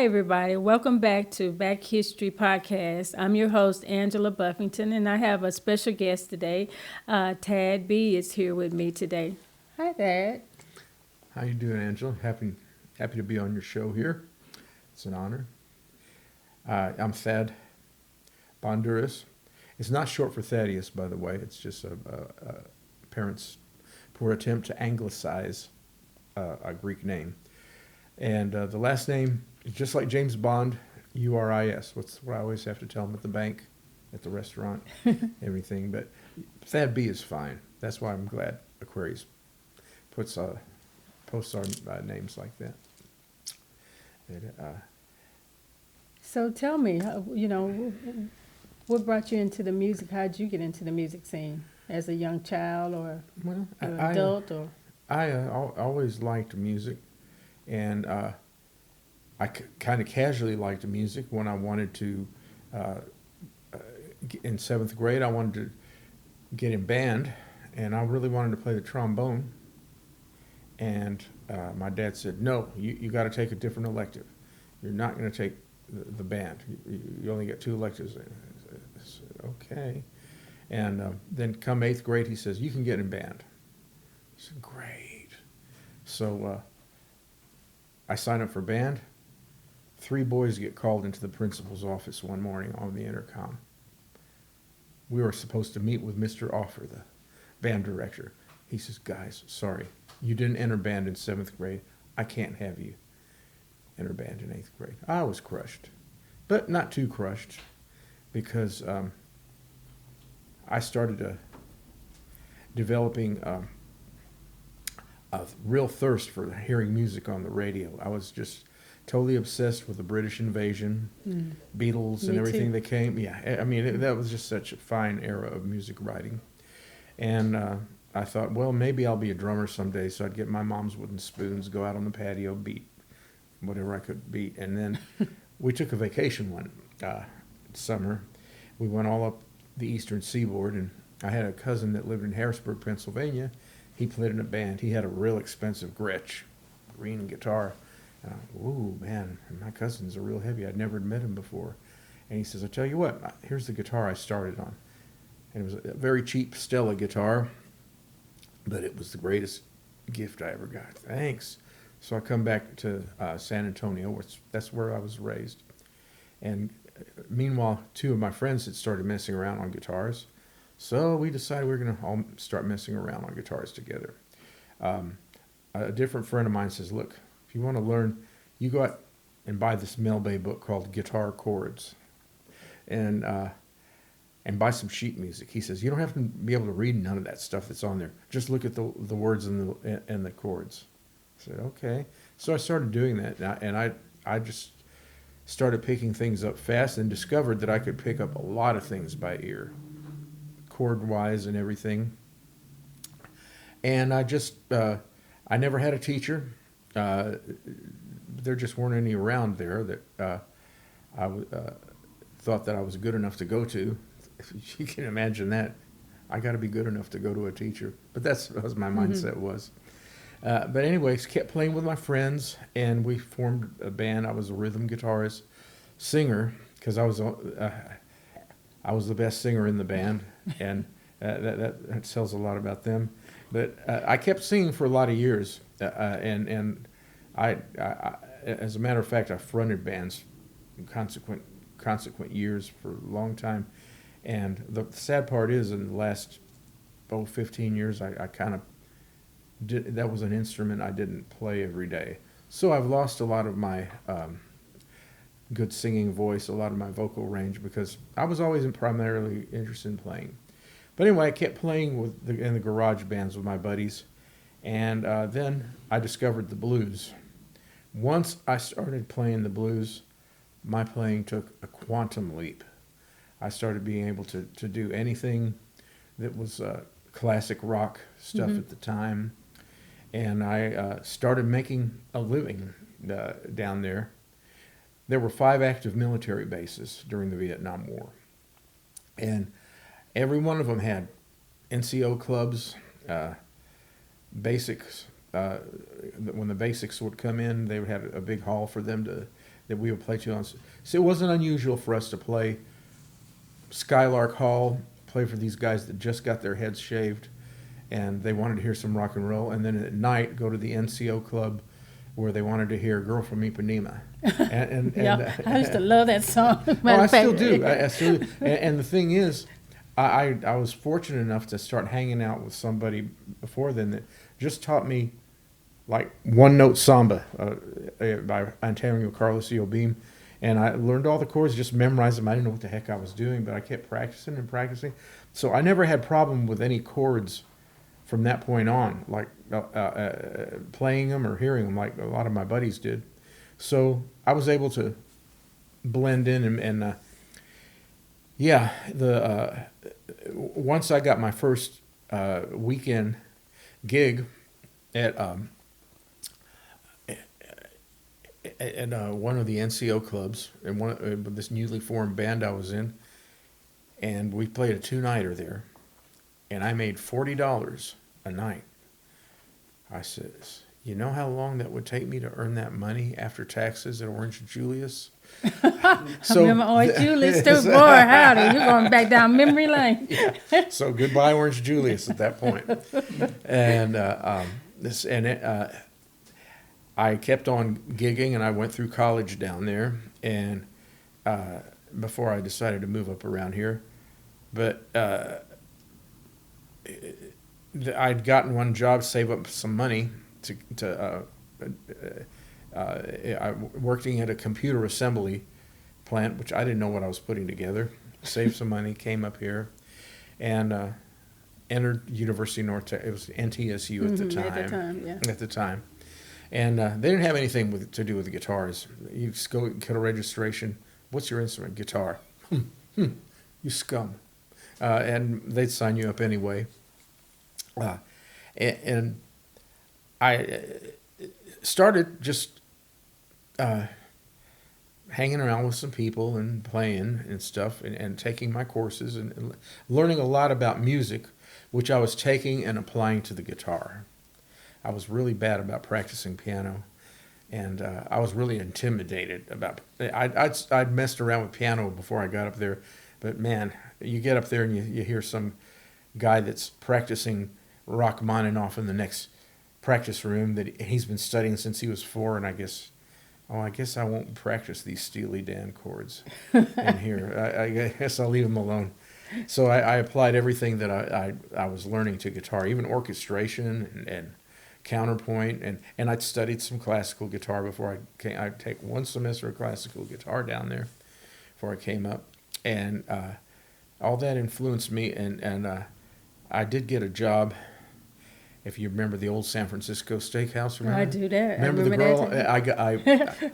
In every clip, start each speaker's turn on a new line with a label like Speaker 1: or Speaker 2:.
Speaker 1: Hi, everybody. Welcome back to Back History Podcast. I'm your host, Angela Buffington, and I have a special guest today. Tad B is here with me today. Hi, Tad.
Speaker 2: How you doing, Angela? Happy to be on your show here. It's an honor. I'm Thad Bonduras. It's not short for Thaddeus, by the way. It's just a parents' poor attempt to anglicize a Greek name. And the last name is just like James Bond, Uris. What's what I always have to tell them at the bank, at the restaurant, everything. But Thad B is fine. That's why I'm glad Aquarius puts posts our names like that. And,
Speaker 1: So tell me, what brought you into the music? How did you get into the music scene as a young child or
Speaker 2: well,
Speaker 1: an adult? Or
Speaker 2: always liked music, and kind of casually liked music when I wanted to. In seventh grade, I wanted to get in band, and I really wanted to play the trombone. And my dad said, "No, you got to take a different elective. You're not going to take the band. You only get two electives." I said, "Okay." And then come eighth grade, he says, "You can get in band." I said, "Great." So I signed up for band. Three boys get called into the principal's office one morning on the intercom. We were supposed to meet with Mr. Offer, the band director. He says, "Guys, sorry, you didn't enter band in seventh grade. I can't have you enter band in eighth grade." I was crushed, but not too crushed, because I started developing a real thirst for hearing music on the radio. I was just totally obsessed with the British invasion, Beatles, and
Speaker 1: Me
Speaker 2: everything
Speaker 1: too.
Speaker 2: that came. Yeah, I mean, that was just such a fine era of music writing. And I thought, well, maybe I'll be a drummer someday. So I'd get my mom's wooden spoons, go out on the patio, beat whatever I could beat. And then we took a vacation one summer. We went all up the eastern seaboard, and I had a cousin that lived in Harrisburg, Pennsylvania. He played in a band. He had a real expensive Gretsch, green guitar. Ooh, man, my cousin's a real heavy. I'd never met him before. And he says, "I'll tell you what, here's the guitar I started on." And it was a very cheap Stella guitar, but it was the greatest gift I ever got. Thanks. So I come back to San Antonio, which that's where I was raised. And meanwhile, two of my friends had started messing around on guitars. So we decided we were going to all start messing around on guitars together. A different friend of mine says, "Look, if you want to learn, you go out and buy this Mel Bay book called Guitar Chords, and buy some sheet music." He says, "You don't have to be able to read none of that stuff that's on there. Just look at the words and the chords." I said, "Okay." So I started doing that, and I just started picking things up fast and discovered that I could pick up a lot of things by ear, chord-wise and everything. And I never had a teacher. There just weren't any around there that thought that I was good enough to go to. If you can imagine that, I got to be good enough to go to a teacher. But that was my mindset was. But anyways, kept playing with my friends, and we formed a band. I was a rhythm guitarist, singer, because I was the best singer in the band, and that tells a lot about them. But I kept singing for a lot of years, and I, as a matter of fact, I fronted bands in consequent years for a long time. And the sad part is, in the last 15 years, I kind of did. That was an instrument I didn't play every day, so I've lost a lot of my good singing voice, a lot of my vocal range, because I was always primarily interested in playing. But anyway, I kept playing in the garage bands with my buddies, and then I discovered the blues. Once I started playing the blues, my playing took a quantum leap. I started being able to do anything that was classic rock stuff at the time, and I started making a living down there. There were 5 active military bases during the Vietnam War, and every one of them had NCO clubs, basics. When the basics would come in, they would have a big hall for them to that we would play to on. So it wasn't unusual for us to play Skylark Hall, play for these guys that just got their heads shaved, and they wanted to hear some rock and roll. And then at night, go to the NCO club, where they wanted to hear "Girl from Ipanema."
Speaker 1: Yeah, I used to love that song.
Speaker 2: I still do. I still do. And the thing is, I was fortunate enough to start hanging out with somebody before then that just taught me like one note samba by Antonio Carlos Jobim. And I learned all the chords, just memorized them. I didn't know what the heck I was doing, but I kept practicing and practicing. So I never had problem with any chords from that point on, like playing them or hearing them like a lot of my buddies did. So I was able to blend in and once I got my first weekend gig at one of the NCO clubs and with this newly formed band I was in, and we played a two-nighter there, and I made $40 a night. I says, you know how long that would take me to earn that money after taxes at Orange Julius?
Speaker 1: So, I remember Orange Julius too. Boy, howdy, you're going back down memory lane.
Speaker 2: Yeah. So goodbye Orange Julius at that point. And I kept on gigging, and I went through college down there, and before I decided to move up around here. But I'd gotten one job, save up some money I working at a computer assembly plant, which I didn't know what I was putting together. Saved some money, came up here, and entered University of North Texas. It was NTSU at the time.
Speaker 1: At the time, yeah.
Speaker 2: At the time. And they didn't have anything to do with the guitars. You just go get a registration. What's your instrument? Guitar. You scum. And they'd sign you up anyway. And I started just hanging around with some people and playing and stuff and taking my courses and learning a lot about music, which I was taking and applying to the guitar. I was really bad about practicing piano, and I was really intimidated about. I'd messed around with piano before I got up there, but man, you get up there and you hear some guy that's practicing Rachmaninoff in the next practice room that he's been studying since he was 4, and I guess I won't practice these Steely Dan chords in here. I guess I'll leave them alone. So I applied everything that I was learning to guitar, even orchestration and counterpoint, and I'd studied some classical guitar before I came. I'd take one semester of classical guitar down there before I came up, and all that influenced me, and I did get a job. If you remember the old San Francisco Steakhouse, remember?
Speaker 1: I do that.
Speaker 2: Remember the girl?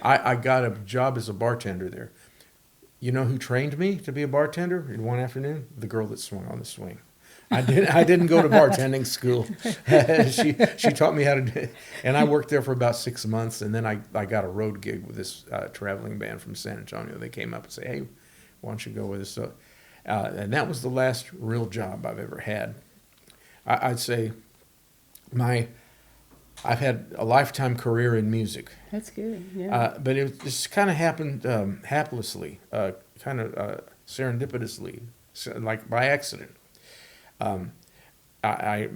Speaker 2: I got a job as a bartender there. You know who trained me to be a bartender in one afternoon? The girl that swung on the swing. I didn't go to bartending school. She taught me how to do it. And I worked there for about 6 months, and then I got a road gig with this traveling band from San Antonio. They came up and said, hey, why don't you go with us? So, and that was the last real job I've ever had. I'd say I've had a lifetime career in music.
Speaker 1: That's good, yeah.
Speaker 2: But it just kind of happened haplessly, kind of serendipitously, like by accident. I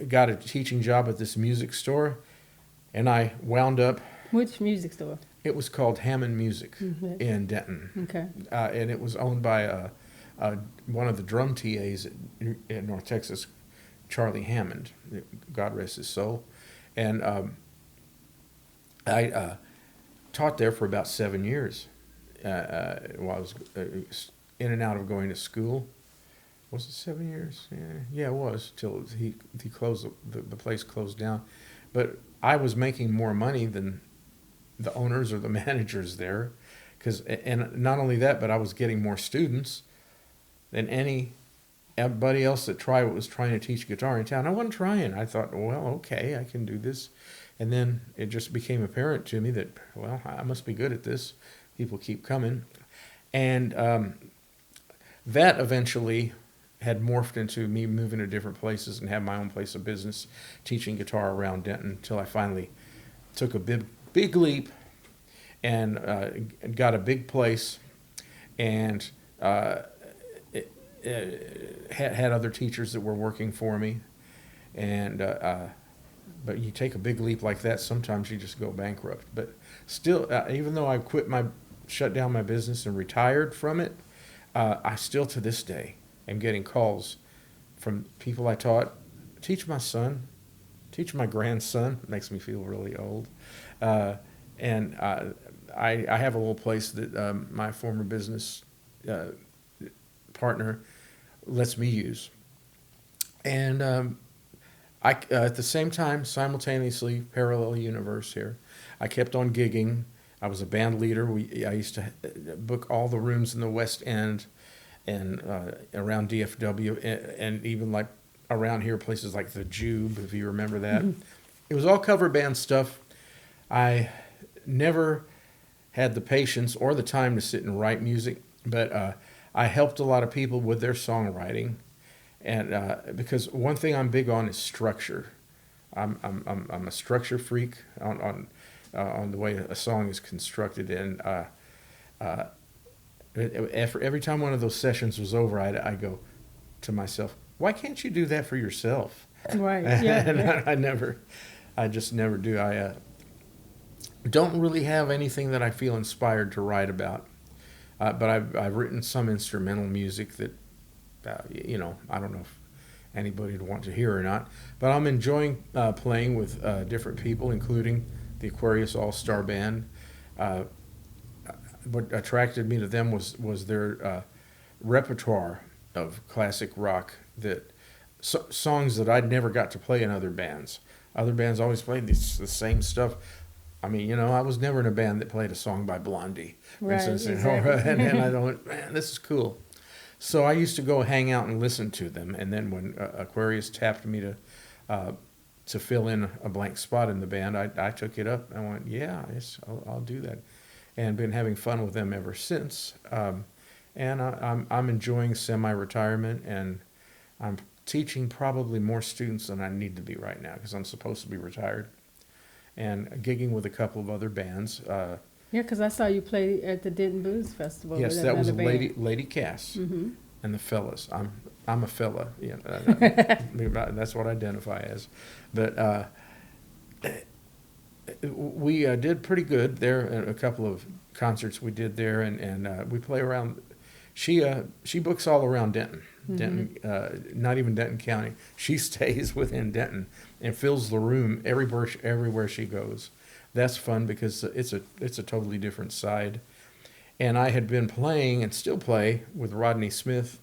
Speaker 2: got a teaching job at this music store, and I wound up.
Speaker 1: Which music store?
Speaker 2: It was called Hammond Music in Denton.
Speaker 1: Okay.
Speaker 2: And it was owned by one of the drum TAs in North Texas, Charlie Hammond, God rest his soul. And I taught there for about 7 years while I was in and out of going to school. Was it 7 years? Yeah, it was, till he closed, the place closed down. But I was making more money than the owners or the managers there. And not only that, but I was getting more students than everybody else that was trying to teach guitar in town. I wasn't trying. I thought, well, okay, I can do this. And then it just became apparent to me that, well, I must be good at this. People keep coming. And that eventually had morphed into me moving to different places and have my own place of business, teaching guitar around Denton, until I finally took a big leap and got a big place, and had other teachers that were working for me, and but you take a big leap like that, sometimes you just go bankrupt. But still, even though I shut down my business and retired from it, I still to this day am getting calls from people I taught. Teach my son, teach my grandson. It makes me feel really old. And I have a little place that my former business partner lets me use. And at the same time, simultaneously, parallel universe here, I kept on gigging. I was a band leader. I used to book all the rooms in the West End and around DFW, and even like around here, places like the Jube, if you remember that. Mm-hmm. It was all cover band stuff. I never had the patience or the time to sit and write music, but I helped a lot of people with their songwriting, and because one thing I'm big on is structure. I'm a structure freak on the way a song is constructed, and every time one of those sessions was over, I go to myself, why can't you do that for yourself?
Speaker 1: Right. Yeah.
Speaker 2: And I just never do. I don't really have anything that I feel inspired to write about, but I've written some instrumental music that I don't know if anybody would want to hear or not, but I'm enjoying playing with different people, including the Aquarius All-Star Band. What attracted me to them was their repertoire of classic rock, that songs that I'd never got to play in other bands. Other bands always played the same stuff. I mean, I was never in a band that played a song by Blondie, for instance, exactly. And I thought, man, this is cool. So I used to go hang out and listen to them, and then when Aquarius tapped me to fill in a blank spot in the band, I took it up. I went, yeah, I'll do that, and been having fun with them ever since. And I'm enjoying semi-retirement, and I'm teaching probably more students than I need to be right now because I'm supposed to be retired, and gigging with a couple of other bands.
Speaker 1: Yeah, because I saw you play at the Denton Blues Festival.
Speaker 2: Yes, that was Lady Cass and the fellas. I'm a fella. Yeah, that's what I identify as. But we did pretty good there at a couple of concerts we did there, and we play around. She books all around Denton. Denton, not even Denton County. She stays within Denton and fills the room everywhere she goes. That's fun because it's a totally different side. And I had been playing and still play with Rodney Smith,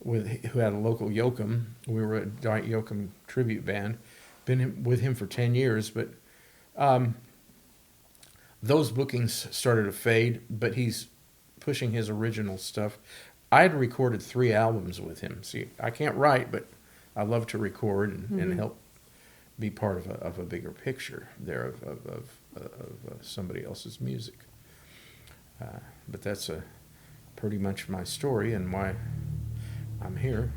Speaker 2: who had a local Yoakum. We were a Dwight Yoakam tribute band. Been with him for 10 years, but those bookings started to fade. But he's pushing his original stuff. I had recorded 3 albums with him. See, I can't write, but I love to record and help be part of a bigger picture there of somebody else's music. But that's pretty much my story and why I'm here.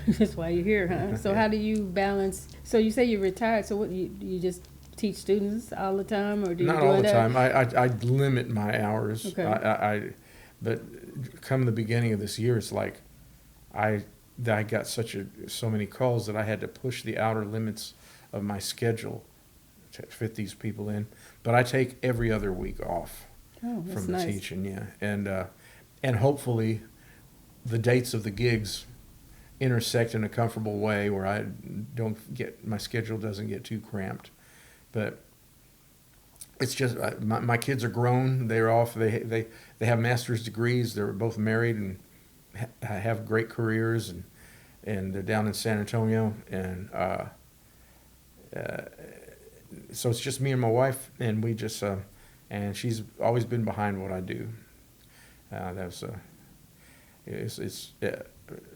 Speaker 1: That's why you're here, huh? So how do you balance? So you say you're retired. So what you just teach students all the time, or do you
Speaker 2: not
Speaker 1: do
Speaker 2: all the time? I limit my hours.
Speaker 1: Okay.
Speaker 2: But come the beginning of this year, it's like I got so many calls that I had to push the outer limits of my schedule to fit these people in. But I take every other week off from the
Speaker 1: nice.
Speaker 2: teaching, yeah, and hopefully the dates of the gigs intersect in a comfortable way where my schedule doesn't get too cramped. But it's just my kids are grown. They're off. They have master's degrees. They're both married and have great careers, and they're down in San Antonio. And so it's just me and my wife, and we just and she's always been behind what I do.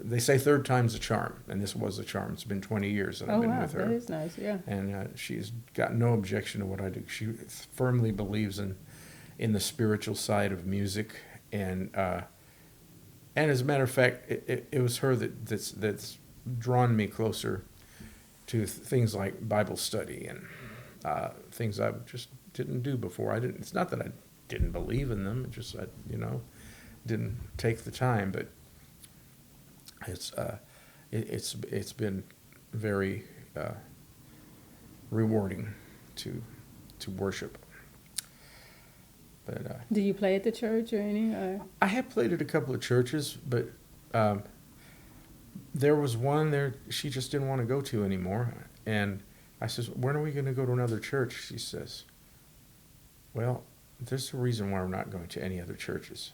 Speaker 2: They say third time's a charm, and this was a charm. It's been 20 years that I've been with her.
Speaker 1: That is nice, yeah.
Speaker 2: And she's got no objection to what I do. She firmly believes in the spiritual side of music, and as a matter of fact, it was her that's drawn me closer to things like Bible study and things I just didn't do before. It's not that I didn't believe in them. It just, didn't take the time. But it's been very rewarding to worship. But
Speaker 1: Do you play at the church or any?
Speaker 2: I have played at a couple of churches, but there was one there she just didn't want to go to anymore. And I says, when are we going to go to another church? She says, well, there's a reason why we're not going to any other churches.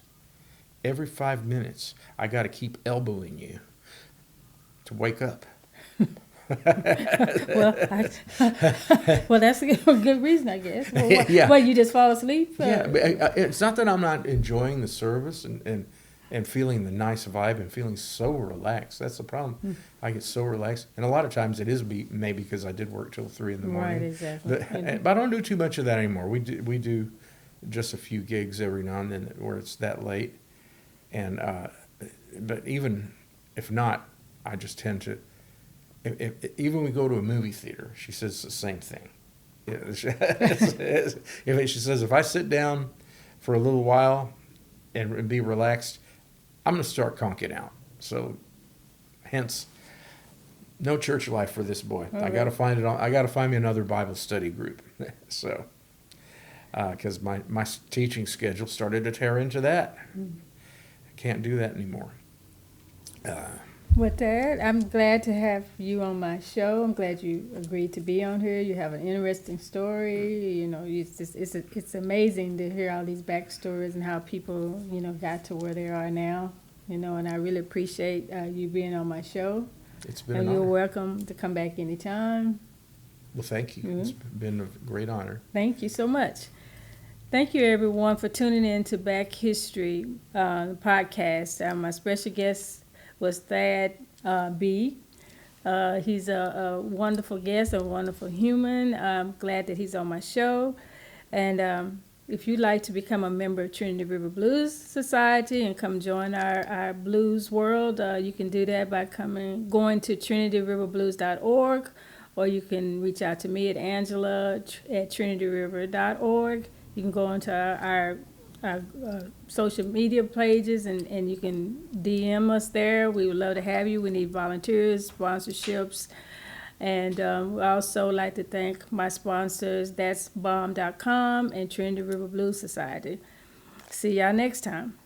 Speaker 2: Every 5 minutes, I got to keep elbowing you to wake up.
Speaker 1: Well, well, that's a good reason, I guess. Well,
Speaker 2: Yeah.
Speaker 1: Well, you just fall asleep?
Speaker 2: Yeah, but it's not that I'm not enjoying the service and feeling the nice vibe and feeling so relaxed. That's the problem. I get so relaxed. And a lot of times it is maybe because I did work till 3 in the morning.
Speaker 1: Right, exactly.
Speaker 2: But I don't do too much of that anymore. We do just a few gigs every now and then where it's that late. And but even if not, I just tend to, even when we go to a movie theater, she says the same thing. She says, if I sit down for a little while and be relaxed, I'm going to start conking out. So, hence, no church life for this boy.
Speaker 1: All
Speaker 2: I got to find it. I got to find me another Bible study group. So, because my teaching schedule started to tear into that. I can't do that anymore.
Speaker 1: With that, I'm glad to have you on my show. I'm glad you agreed to be on here. You have an interesting story. You know, it's amazing to hear all these backstories and how people, got to where they are now. And I really appreciate you being on my show.
Speaker 2: It's been
Speaker 1: And
Speaker 2: an
Speaker 1: you're
Speaker 2: honor.
Speaker 1: welcome to come back anytime.
Speaker 2: Well, thank you. It's been a great honor.
Speaker 1: Thank you so much. Thank you, everyone, for tuning in to Back History podcast. My special guest was Thad B. He's a wonderful guest, a wonderful human. I'm glad that he's on my show. And if you'd like to become a member of Trinity River Blues Society and come join our blues world, you can do that by going to trinityriverblues.org, or you can reach out to me at Angela at trinityriver.org. You can go onto our social media pages and you can DM us there. We would love to have you. We need volunteers, sponsorships. And we also like to thank my sponsors, that's bomb.com and Trinity River Blues Society. See y'all next time.